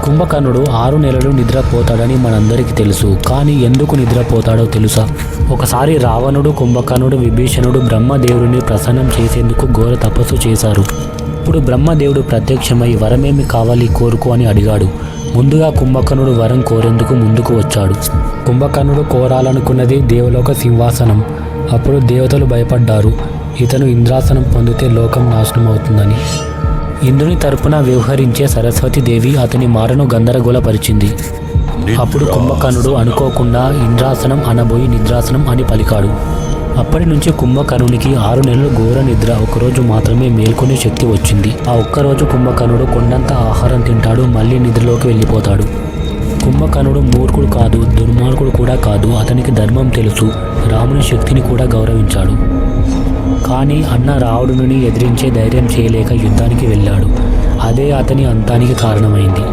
కుంభకర్ణుడు 6 నెలలు నిద్రపోతాడని మనందరికీ తెలుసు. కానీ ఎందుకు నిద్రపోతాడో తెలుసా? ఒకసారి రావణుడు, కుంభకర్ణుడు, విభీషణుడు బ్రహ్మదేవుడిని ప్రసన్నం చేసేందుకు ఘోర తపస్సు చేశారు. ఇప్పుడు బ్రహ్మదేవుడు ప్రత్యక్షమై వరమేమి కావాలి కోరుకో అని అడిగాడు. ముందుగా కుంభకర్ణుడు వరం కోరేందుకు ముందుకు వచ్చాడు. కుంభకర్ణుడు కోరాలనుకున్నది దేవలోక సింహాసనం. అప్పుడు దేవతలు భయపడ్డారు. ఇతను ఇంద్రాసనం పొందితే లోకం నాశనం అవుతుందని. ఇంద్రుని తరపున వ్యవహరించే సరస్వతీదేవి అతని మాటను గందరగోళపరిచింది. అప్పుడు కుంభకర్ణుడు అనుకోకుండా ఇంద్రాసనం అనబోయి నిద్రాసనం అని పలికాడు. అప్పటి నుంచి కుంభకర్ణునికి 6 నెలలు ఘోర నిద్ర, ఒకరోజు మాత్రమే మేల్కొనే శక్తి వచ్చింది. ఆ ఒక్కరోజు కుంభకర్ణుడు కొండంత ఆహారం తింటాడు, మళ్ళీ నిద్రలోకి వెళ్ళిపోతాడు. కుంభకర్ణుడు మూర్ఖుడు కాదు, దుర్మార్గుడు కూడా కాదు. అతనికి ధర్మం తెలుసు. రాముని శక్తిని కూడా గౌరవించాడు. కానీ అన్న రావణుని ఎదిరించే ధైర్యం చేయలేక యుద్ధానికి వెళ్ళాడు. అదే అతని అంతానికి కారణమైంది.